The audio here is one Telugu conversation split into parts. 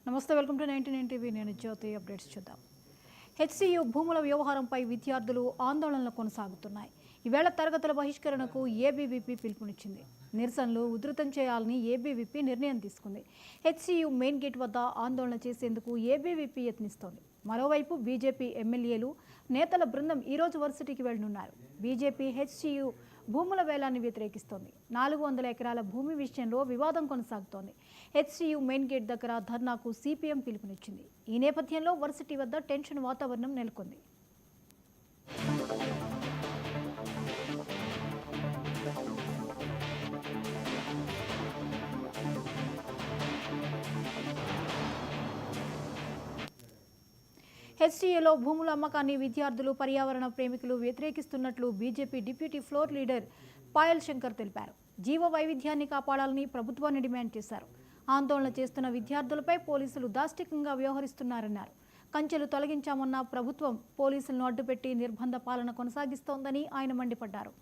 నమస్తే, వెల్కమ్ టు 99 టీవీ. నేను జ్యోతి. అప్డేట్స్ చూద్దాం. హెచ్సియు భూముల వ్యవహారంపై విద్యార్థులు ఆందోళనలు కొనసాగుతున్నాయి. ఈవేళ తరగతుల బహిష్కరణకు ఏబీవీపీ పిలుపునిచ్చింది. నిరసనలు ఉధృతం చేయాలని ఏబీవీపీ నిర్ణయం తీసుకుంది. హెచ్సియు మెయిన్ గేట్ వద్ద ఆందోళన చేసేందుకు ఏబీవీపీ యత్నిస్తోంది. మరోవైపు బీజేపీ ఎమ్మెల్యేలు నేతల బృందం ఈరోజు వర్సిటీకి వెళ్లనున్నారు. బీజేపీ హెచ్సియు భూముల వేలాన్ని వ్యతిరేకిస్తోంది. 400 ఎకరాల భూమి విషయంలో వివాదం కొనసాగుతోంది. హెచ్సియు మెయిన్ గేట్ దగ్గర ధర్నాకు సిపిఎం పిలుపునిచ్చింది. ఈ నేపథ్యంలో వర్సిటీ వద్ద టెన్షన్ వాతావరణం నెలకొంది. హెచ్సియులో భూముల అమ్మకాన్ని విద్యార్థులు, పర్యావరణ ప్రేమికులు వ్యతిరేకిస్తున్నట్లు BJP deputy floor leader Payal Shankar తెలిపారు. జీవ వైవిధ్యాన్ని కాపాడాలని ప్రభుత్వాన్ని డిమాండ్ చేశారు. ఆందోళన చేస్తున్న విద్యార్థులపై పోలీసులు దాష్టికంగా వ్యవహరిస్తున్నారన్నారు. కంచెలు తొలగించామన్న ప్రభుత్వం పోలీసులను అడ్డుపెట్టి నిర్బంధ పాలన కొనసాగిస్తోందని ఆయన మండిపడ్డారు.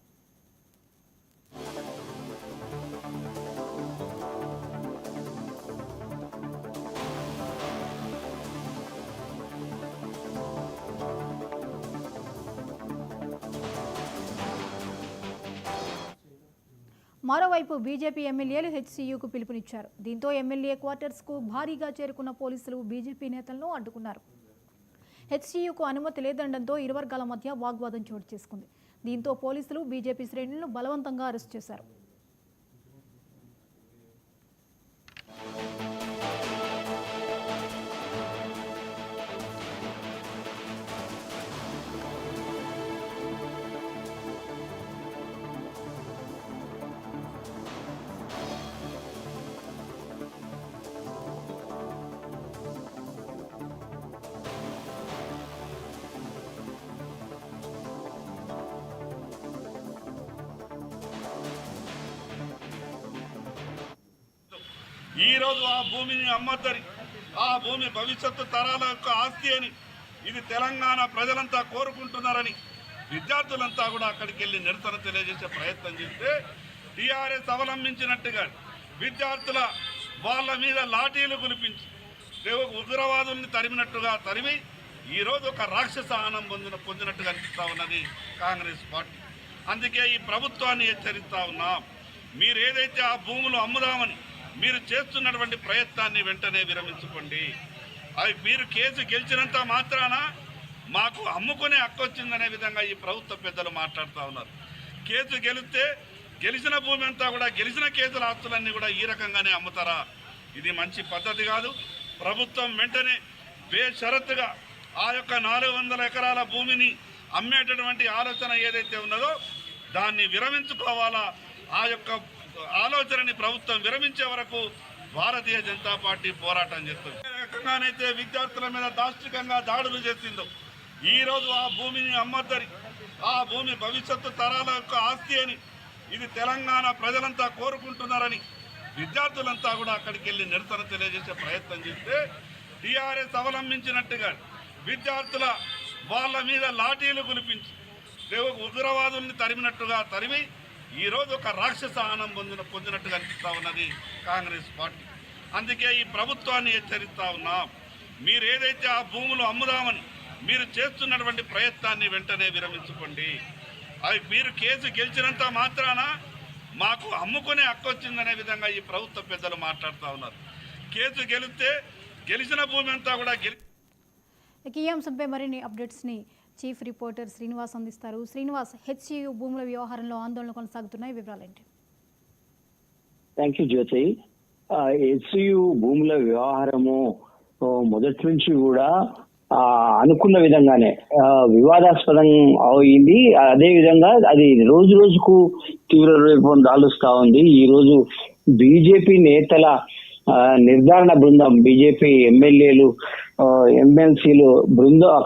మరోవైపు బీజేపీ ఎమ్మెల్యేలు హెచ్సియుకు పిలుపునిచ్చారు. దీంతో ఎమ్మెల్యే క్వార్టర్స్కు భారీగా చేరుకున్న పోలీసులు బీజేపీ నేతలను అడ్డుకున్నారు. హెచ్సియుకు అనుమతి లేదనడంతో ఇరు వర్గాల మధ్య వాగ్వాదం చోటు చేసుకుంది. దీంతో పోలీసులు బీజేపీ శ్రేణులను బలవంతంగా అరెస్టు చేశారు. ఈరోజు ఆ భూమిని అమ్మద్దని, ఆ భూమి భవిష్యత్తు తరాల యొక్క ఆస్తి అని, ఇది తెలంగాణ ప్రజలంతా కోరుకుంటున్నారని విద్యార్థులంతా కూడా అక్కడికి వెళ్ళి నిరసన తెలియజేసే ప్రయత్నం చేస్తే టీఆర్ఎస్ అవలంబించినట్టుగా విద్యార్థుల వాళ్ళ మీద లాఠీలు కులిపించి ఉగ్రవాదుల్ని తరిమినట్టుగా తరిమి ఈరోజు ఒక రాక్షస ఆనం పొందినట్టుగా అనిపిస్తూ ఉన్నది కాంగ్రెస్ పార్టీ. అందుకే ఈ ప్రభుత్వాన్ని హెచ్చరిస్తూ ఉన్నాం. మీరు ఏదైతే ఆ భూములు అమ్ముదామని మీరు చేస్తున్నటువంటి ప్రయత్నాన్ని వెంటనే విరమించుకోండి. అవి మీరు కేసు గెలిచినంత మాత్రాన మాకు అమ్ముకునే హక్కు వచ్చిందనే విధంగా ఈ ప్రభుత్వ పెద్దలు మాట్లాడుతూ ఉన్నారు. కేసు గెలిస్తే గెలిచిన భూమి అంతా కూడా గెలిచిన కేసుల ఆస్తులన్నీ కూడా ఈ రకంగానే అమ్ముతారా? ఇది మంచి పద్ధతి కాదు. ప్రభుత్వం వెంటనే బేషరతుగా ఆ యొక్క 400 ఎకరాల భూమిని అమ్మేటటువంటి ఆలోచన ఏదైతే ఉన్నదో దాన్ని విరమించుకోవాలా. ఆ యొక్క ఆలోచనని ప్రభుత్వం విరమించే వరకు భారతీయ జనతా పార్టీ పోరాటం చేస్తుంది. ఏ రకంగానైతే విద్యార్థుల మీద దాష్టికంగా దాడులు చేసిందో ఈరోజు ఆ భూమిని అమ్మద్దని, ఆ భూమి భవిష్యత్తు తరాల యొక్క ఆస్తి అని, ఇది తెలంగాణ ప్రజలంతా కోరుకుంటున్నారని విద్యార్థులంతా కూడా అక్కడికి వెళ్ళి నిరసన తెలియజేసే ప్రయత్నం చేస్తే టీఆర్ఎస్ అవలంబించినట్టుగా విద్యార్థుల వాళ్ళ మీద లాఠీలు కులిపించి ఉగ్రవాదుల్ని తరిమినట్టుగా తరిమి ఈరోజు ఒక రాక్షస ఆనం పొందినట్టుగా అనిపిస్తూ ఉన్నది కాంగ్రెస్ పార్టీ. అందుకే ఈ ప్రభుత్వాన్ని హెచ్చరిస్తూ ఉన్నాం. మీరు ఏదైతే ఆ భూములు అమ్ముదామని మీరు చేస్తున్నటువంటి ప్రయత్నాన్ని వెంటనే విరమించుకోండి. అవి మీరు కేసు గెలిచినంత మాత్రాన మాకు అమ్ముకునే హక్కు వచ్చిందనే విధంగా ఈ ప్రభుత్వ పెద్దలు మాట్లాడుతూ ఉన్నారు. కేసు గెలిస్తే గెలిచిన భూమి అంతా కూడా ఈ అంశంపై మరిన్ని అప్డేట్స్ని చీఫ్ రిపోర్టర్ శ్రీనివాస్ అందిస్తారు. శ్రీనివాస్, హెచ్సియు భూముల వ్యవహారంలో ఆందోళన కొనసాగుతున్నాయి, వివరాలేంటి? Thank you Jyoti. హెచ్సియు భూముల వ్యవహారము మొదటి నుంచి కూడా అనుకున్న విధంగానే వివాదాస్పదం అయింది. అదే విధంగా అది రోజు రోజుకు తీవ్ర రూపం దాలుస్తా ఉంది. ఈ రోజు బీజేపీ నేతల నిర్ధారణ బృందం, బీజేపీ ఎమ్మెల్యేలు, ఎమ్మెల్సీలు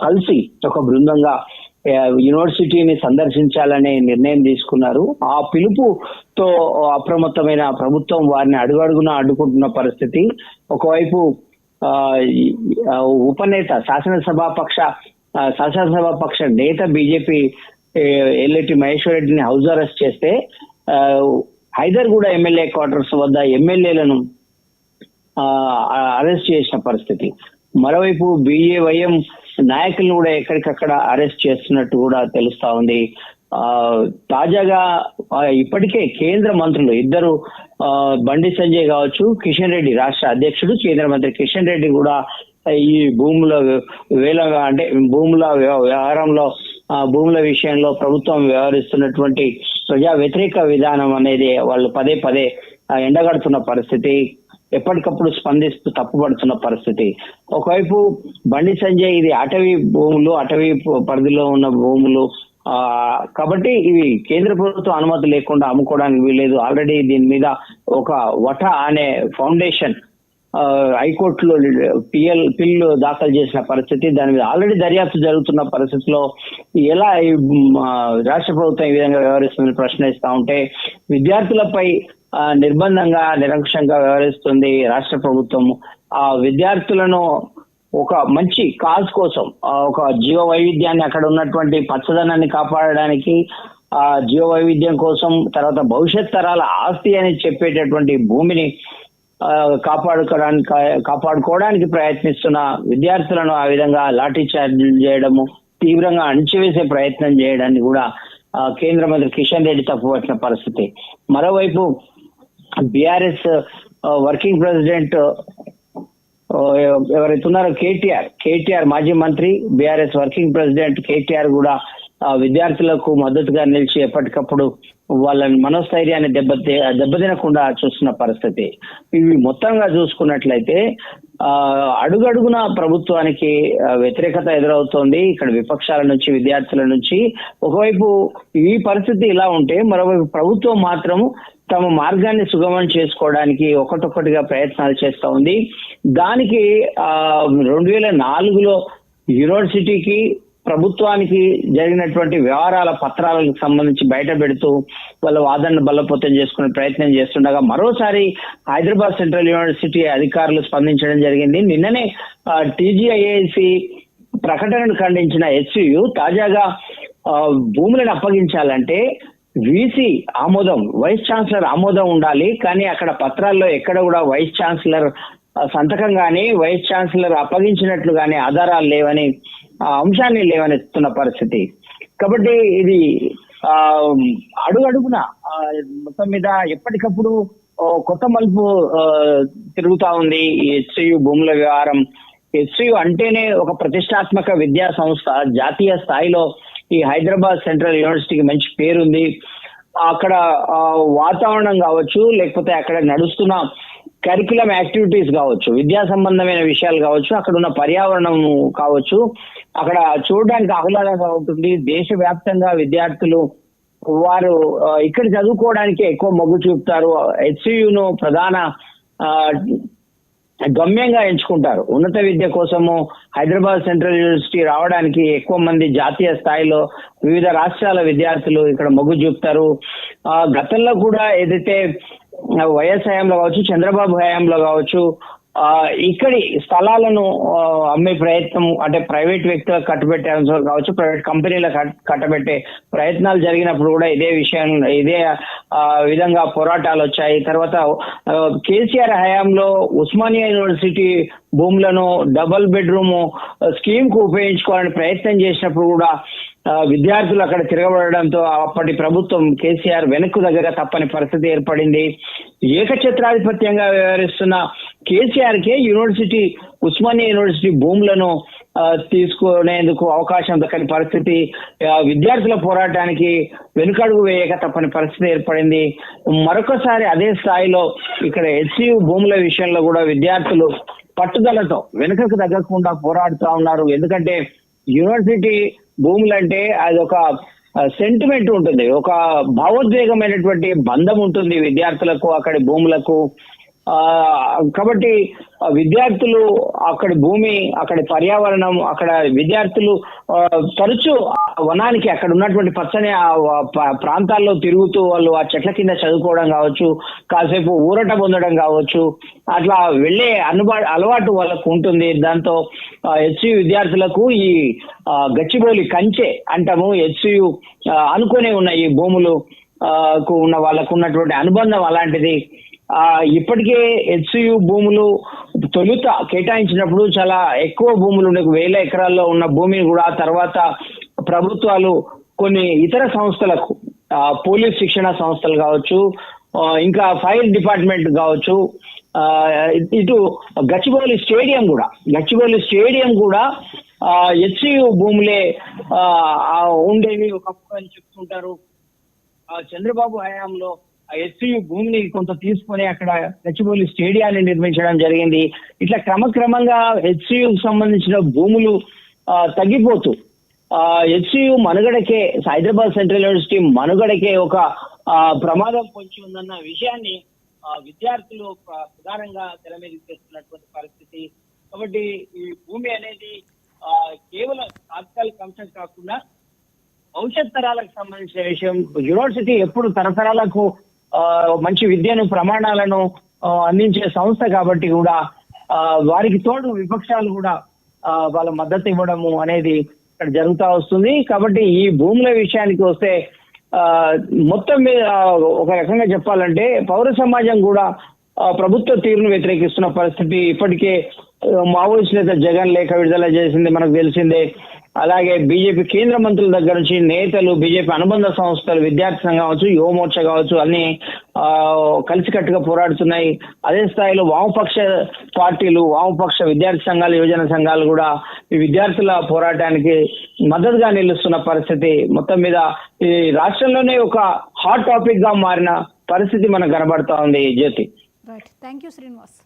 కలిసి ఒక బృందంగా యూనివర్సిటీని సందర్శించాలనే నిర్ణయం తీసుకున్నారు. ఆ పిలుపుతో అప్రమత్తమైన ప్రభుత్వం వారిని అడుగడుగునా అడ్డుకుంటున్న పరిస్థితి. ఒకవైపు ఉపనేత శాసనసభాపక్ష నేత బీజేపీ ఎల్లెట్టి మహేశ్వర్ రెడ్డిని హౌస్ అరెస్ట్ చేస్తే హైదర్గూడ ఎమ్మెల్యే క్వార్టర్స్ వద్ద ఎమ్మెల్యేలను అరెస్ట్ చేసిన పరిస్థితి. మరోవైపు BJYM నాయకులను కూడా ఎక్కడికక్కడ అరెస్ట్ చేస్తున్నట్టు కూడా తెలుస్తా ఉంది. తాజాగా ఇప్పటికే కేంద్ర మంత్రులు ఇద్దరు బండి సంజయ్ కావచ్చు, కిషన్ రెడ్డి రాష్ట్ర అధ్యక్షుడు, కేంద్ర మంత్రి కిషన్ రెడ్డి కూడా ఈ భూముల వ్యవహారంలో భూముల విషయంలో ప్రభుత్వం వ్యవహరిస్తున్నటువంటి ప్రజా వ్యతిరేక విధానం అనేది వాళ్ళు పదే పదే ఎండగడుతున్న పరిస్థితి, ఎప్పటికప్పుడు స్పందిస్తూ తప్పుపడుతున్న పరిస్థితి. ఒకవైపు బండి సంజయ్ ఇది అటవీ భూములు, అటవీ పరిధిలో ఉన్న భూములు కాబట్టి ఇవి కేంద్ర ప్రభుత్వం అనుమతి లేకుండా అమ్ముకోవడానికి వీల్లేదు. ఆల్రెడీ దీని మీద ఒక వటా అనే ఫౌండేషన్ హైకోర్టులో పిల్ దాఖలు చేసిన పరిస్థితి. దాని మీద ఆల్రెడీ దర్యాప్తు జరుగుతున్న పరిస్థితిలో ఎలా రాష్ట్ర ప్రభుత్వం ఈ విధంగా వ్యవహరిస్తుందని ప్రశ్నిస్తా ఉంటే, విద్యార్థులపై నిర్బంధంగా నిరంకుశంగా వ్యవహరిస్తుంది రాష్ట్ర ప్రభుత్వం. ఆ విద్యార్థులను ఒక మంచి కాజ్ కోసం, ఒక జీవ వైవిధ్యాన్ని, అక్కడ ఉన్నటువంటి పచ్చదనాన్ని కాపాడడానికి, ఆ జీవ వైవిధ్యం కోసం, తర్వాత భవిష్యత్ తరాల ఆస్తి అని చెప్పేటటువంటి భూమిని కాపాడుకోవడానికి ప్రయత్నిస్తున్న విద్యార్థులను ఆ విధంగా లాఠీ చార్జీలు చేయడము, తీవ్రంగా అణిచివేసే ప్రయత్నం చేయడాన్ని కూడా కేంద్ర మంత్రి కిషన్ రెడ్డి తప్పుపట్టిన పరిస్థితి. మరోవైపు బీఆర్ఎస్ వర్కింగ్ ప్రెసిడెంట్ ఎవరైతే ఉన్నారో కేటీఆర్ మాజీ మంత్రి, బీఆర్ఎస్ వర్కింగ్ ప్రెసిడెంట్ కేటీఆర్ కూడా విద్యార్థులకు మద్దతుగా నిలిచి ఎప్పటికప్పుడు వాళ్ళ మనోస్థైర్యాన్ని దెబ్బతినకుండా చూస్తున్న పరిస్థితి. ఇవి మొత్తంగా చూసుకున్నట్లయితే అడుగడుగున ప్రభుత్వానికి వ్యతిరేకత ఎదురవుతోంది ఇక్కడ విపక్షాల నుంచి, విద్యార్థుల నుంచి. ఒకవైపు ఈ పరిస్థితి ఇలా ఉంటే, మరోవైపు ప్రభుత్వం మాత్రం తమ మార్గాన్ని సుగమం చేసుకోవడానికి ఒకటొక్కటిగా ప్రయత్నాలు చేస్తూ ఉంది. దానికి 2004లో యూనివర్సిటీకి ప్రభుత్వానికి జరిగినటువంటి వ్యవహారాల పత్రాలకు సంబంధించి బయట పెడుతూ వాళ్ళ వాదనను బలోపేతం చేసుకునే ప్రయత్నం చేస్తుండగా మరోసారి హైదరాబాద్ సెంట్రల్ యూనివర్సిటీ అధికారులు స్పందించడం జరిగింది. నిన్ననే TGIAC ప్రకటనను ఖండించిన HCU తాజాగా భూములను అప్పగించాలంటే VC ఆమోదం, వైస్ ఛాన్సలర్ ఆమోదం ఉండాలి, కానీ అక్కడ పత్రాల్లో ఎక్కడ కూడా వైస్ ఛాన్సలర్ సంతకం కానీ, వైస్ ఛాన్సలర్ అప్పగించినట్లు కానీ ఆధారాలు లేవని, అంశాన్ని లేవనెత్తున్న పరిస్థితి. కాబట్టి ఇది అడుగడుగున మొత్తం మీద ఎప్పటికప్పుడు కొత్త మలుపు తిరుగుతా ఉంది ఈ HCU భూముల వ్యవహారం. HCU అంటేనే ఒక ప్రతిష్టాత్మక విద్యా సంస్థ, జాతీయ స్థాయిలో ఈ హైదరాబాద్ సెంట్రల్ యూనివర్సిటీకి మంచి పేరుంది. అక్కడ వాతావరణం కావచ్చు, లేకపోతే అక్కడ నడుస్తున్న కరికులం యాక్టివిటీస్ కావచ్చు, విద్యా సంబంధమైన విషయాలు కావచ్చు, అక్కడ ఉన్న పర్యావరణం కావచ్చు, అక్కడ చూడడానికి ఆహ్లాదంగా ఉంటుంది. దేశవ్యాప్తంగా విద్యార్థులు వారు ఇక్కడ చదువుకోవడానికి ఎక్కువ మొగ్గు చూపుతారు. HCUను ప్రధాన గమ్యంగా ఎంచుకుంటారు. ఉన్నత విద్య కోసము హైదరాబాద్ సెంట్రల్ యూనివర్సిటీ రావడానికి ఎక్కువ మంది జాతీయ స్థాయిలో వివిధ రాష్ట్రాల విద్యార్థులు ఇక్కడ మొగ్గు చూపుతారు. గతంలో కూడా ఏదైతే వైఎస్ హయాంలో కావచ్చు, చంద్రబాబు హయాంలో కావచ్చు, ఇక్కడి స్థలాలను అమ్మే ప్రయత్నం, అంటే ప్రైవేట్ వ్యక్తులకు కట్టబెట్టే అంశాలు కావచ్చు, ప్రైవేట్ కంపెనీలకు కట్టబెట్టే ప్రయత్నాలు జరిగినప్పుడు కూడా ఇదే విధంగా పోరాటాలు వచ్చాయి. తర్వాత కేసీఆర్ హయాంలో ఉస్మానియా యూనివర్సిటీ భూములను డబుల్ బెడ్రూమ్ స్కీమ్ కు ఉపయోగించుకోవాలని ప్రయత్నం చేసినప్పుడు కూడా విద్యార్థులు అక్కడ తిరగబడడంతో అప్పటి ప్రభుత్వం కేసీఆర్ వెనక్కు దగ్గర తప్పని పరిస్థితి ఏర్పడింది. ఏకఛత్రాధిపత్యంగా వ్యవహరిస్తున్న కేసీఆర్ కే యూనివర్సిటీ, ఉస్మానియా యూనివర్సిటీ భూములను తీసుకునేందుకు అవకాశం దక్కని పరిస్థితి, విద్యార్థుల పోరాటానికి వెనుకడుగు వేయక తప్పని పరిస్థితి ఏర్పడింది. మరొకసారి అదే స్థాయిలో ఇక్కడ HCU భూముల విషయంలో కూడా విద్యార్థులు పట్టుదలతో వెనుకకు తగ్గకుండా పోరాడుతూ ఉన్నారు. ఎందుకంటే యూనివర్సిటీ భూములంటే అది ఒక సెంటిమెంట్ ఉంటుంది, ఒక భావోద్వేగమైనటువంటి బంధం ఉంటుంది విద్యార్థులకు అక్కడి భూములకు. కాబట్టి విద్యార్థులు అక్కడి భూమి, అక్కడి పర్యావరణం, అక్కడ విద్యార్థులు తరచూ వనానికి, అక్కడ ఉన్నటువంటి పచ్చని ప్రాంతాల్లో తిరుగుతూ వాళ్ళు ఆ చెట్ల కింద చదువుకోవడం కావచ్చు, కాసేపు ఊరట పొందడం కావచ్చు, అట్లా వెళ్ళే అలవాటు వాళ్ళకు ఉంటుంది. దాంతో HCU విద్యార్థులకు ఈ గచ్చిబౌలి కంచె అంటాము, HCU అనుకునే ఉన్న ఈ భూములు ఉన్న వాళ్ళకు ఉన్నటువంటి అనుబంధం అలాంటిది. ఇప్పటికే హెచ్సియు భూములు తొలుత కేటాయించినప్పుడు చాలా ఎక్కువ భూములు ఉండే 1000 ఎకరాల్లో ఉన్న భూమిని కూడా తర్వాత ప్రభుత్వాలు కొన్ని ఇతర సంస్థలకు పోలీస్ శిక్షణ సంస్థలు కావచ్చు, ఇంకా ఫైర్ డిపార్ట్మెంట్ కావచ్చు, ఇటు గచ్చిబౌలి స్టేడియం కూడా హెచ్సియు భూములే ఉండేవి ఒకప్పుడు అని చెప్తుంటారు. చంద్రబాబు హయాంలో హెచ్సియు భూమిని కొంత తీసుకొని అక్కడ గచ్చిబౌలి స్టేడియాన్ని నిర్మించడం జరిగింది. ఇట్లా క్రమక్రమంగా హెచ్సియుకు సంబంధించిన భూములు తగ్గిపోతూ హెచ్సియు మనుగడకే, హైదరాబాద్ సెంట్రల్ యూనివర్సిటీ మనుగడకే ఒక ప్రమాదం పొంచి ఉందన్న విషయాన్ని విద్యార్థులు ప్రధానంగా తెర మీద తెస్తున్నటువంటి పరిస్థితి. కాబట్టి ఈ భూమి అనేది కేవలం తాత్కాలిక అంశం కాకుండా భవిష్యత్ తరాలకు సంబంధించిన విషయం. యూనివర్సిటీ ఎప్పుడు తరతరాలకు మంచి విద్యను, ప్రమాణాలను అందించే సంస్థ కాబట్టి కూడా వారికి తోడు విపక్షాలు కూడా వాళ్ళ మద్దతు ఇవ్వడము అనేది ఇక్కడ జరుగుతూ వస్తుంది. కాబట్టి ఈ భూముల విషయానికి వస్తే మొత్తం మీద ఒక రకంగా చెప్పాలంటే పౌర సమాజం కూడా ప్రభుత్వ తీరును వ్యతిరేకిస్తున్న పరిస్థితి. ఇప్పటికే మావోయిస్ట్ నేత జగన్ లేఖ విడుదల చేసింది మనకు తెలిసిందే. అలాగే బీజేపీ కేంద్ర మంత్రుల దగ్గర నుంచి నేతలు, బీజేపీ అనుబంధ సంస్థలు, విద్యార్థి సంఘం కావచ్చు, యువమోర్చా కావచ్చు, అన్ని కలిసికట్టుగా పోరాడుతున్నాయి. అదే స్థాయిలో వామపక్ష పార్టీలు, వామపక్ష విద్యార్థి సంఘాలు, యువజన సంఘాలు కూడా ఈ విద్యార్థుల పోరాటానికి మద్దతుగా నిలుస్తున్న పరిస్థితి. మొత్తం మీద ఈ రాష్ట్రంలోనే ఒక హాట్ టాపిక్ గా మారిన పరిస్థితి మనకు కనబడతా ఉంది. జ్యోతి, రైట్, థ్యాంక్ యూ శ్రీనివాస్.